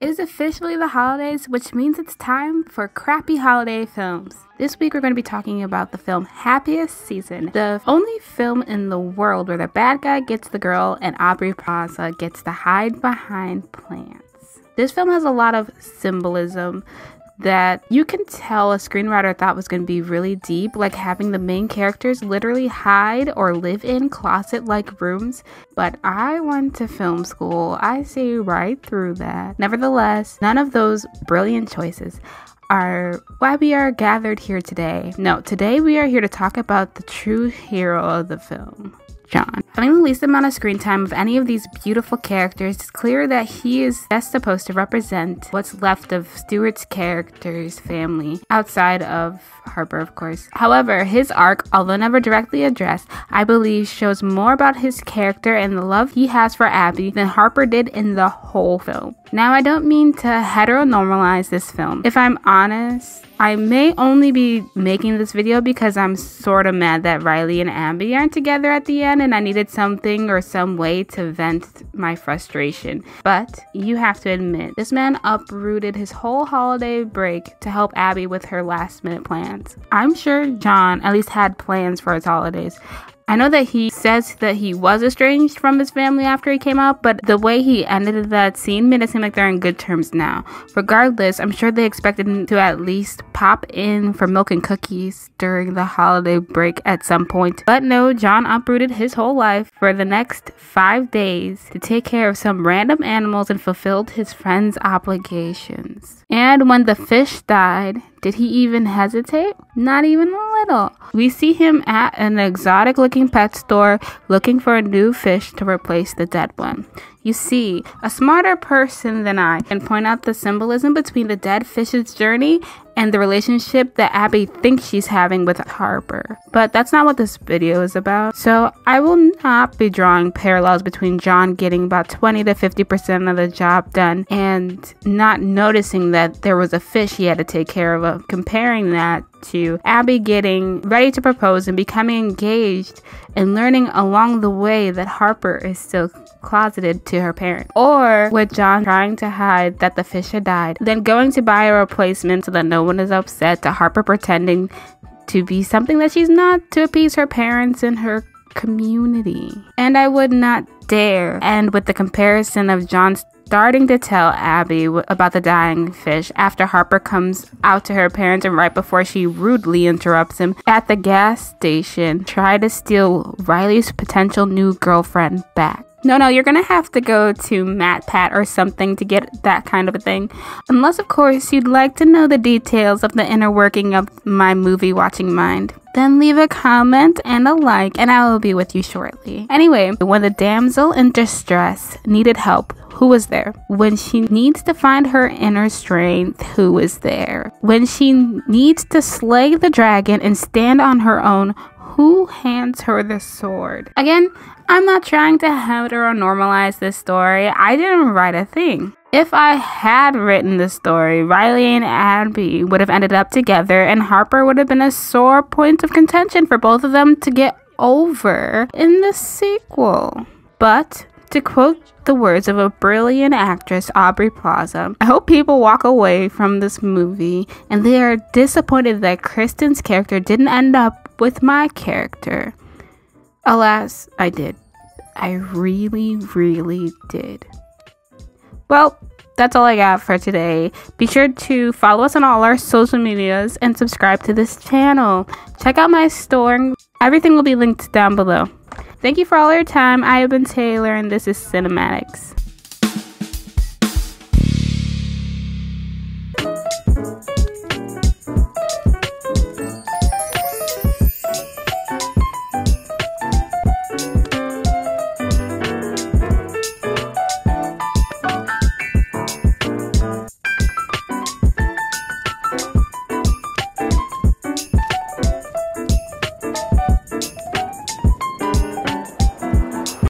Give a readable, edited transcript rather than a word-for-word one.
It is officially the holidays, which means it's time for crappy holiday films. This week we're going to be talking about the film Happiest Season, the only film in the world where the bad guy gets the girl and Aubrey Plaza gets to hide behind plants. This film has a lot of symbolism that you can tell a screenwriter thought was going to be really deep, like having the main characters literally hide or live in closet-like rooms. But I went to film school. I see right through that. Nevertheless, none of those brilliant choices are why we are gathered here today. No, today we are here to talk about the true hero of the film, John. Having the least amount of screen time of any of these beautiful characters, it's clear that he is best supposed to represent what's left of Stewart's character's family, outside of Harper, of course. However, his arc, although never directly addressed, I believe shows more about his character and the love he has for Abby than Harper did in the whole film. Now, I don't mean to heteronormalize this film. If I'm honest, I may only be making this video because I'm sort of mad that Riley and Abby aren't together at the end and I needed something or some way to vent my frustration. But you have to admit, this man uprooted his whole holiday break to help Abby with her last minute plans. I'm sure John at least had plans for his holidays. I know that he says that he was estranged from his family after he came out, but the way he ended that scene made it seem like they're in good terms now. Regardless, I'm sure they expected him to at least pop in for milk and cookies during the holiday break at some point. But no, John uprooted his whole life for the next 5 days to take care of some random animals and fulfilled his friend's obligations. And when the fish died, did he even hesitate? Not even a little. We see him at an exotic looking pet store looking for a new fish to replace the dead one. You see, a smarter person than I can point out the symbolism between the dead fish's journey and the relationship that Abby thinks she's having with Harper. But that's not what this video is about. So I will not be drawing parallels between John getting about 20 to 50% of the job done and not noticing that there was a fish he had to take care of, comparing that to Abby getting ready to propose and becoming engaged and learning along the way that Harper is still closeted to her parents. Or with John trying to hide that the fish had died, then going to buy a replacement so that no one is upset, to Harper pretending to be something that she's not to appease her parents and her community. And I would not dare end with the comparison of John starting to tell Abby about the dying fish after Harper comes out to her parents and right before she rudely interrupts him at the gas station, try to steal Riley's potential new girlfriend back. No, you're gonna have to go to MatPat or something to get that kind of a thing. Unless, of course, you'd like to know the details of the inner working of my movie watching mind. Then leave a comment and a like and I will be with you shortly. Anyway, when the damsel in distress needed help, who was there? When she needs to find her inner strength, who is there? When she needs to slay the dragon and stand on her own, who hands her the sword? Again, I'm not trying to heteronormalize this story. I didn't write a thing. If I had written the story, Riley and Abby would have ended up together and Harper would have been a sore point of contention for both of them to get over in the sequel. But to quote the words of a brilliant actress, Aubrey Plaza, I hope people walk away from this movie and they are disappointed that Kristen's character didn't end up with my character. Alas, I did. I really, really did. Well, that's all I got for today. Be sure to follow us on all our social medias and subscribe to this channel. Check out my store. Everything will be linked down below. Thank you for all your time. I have been Taylor and this is Cinematics.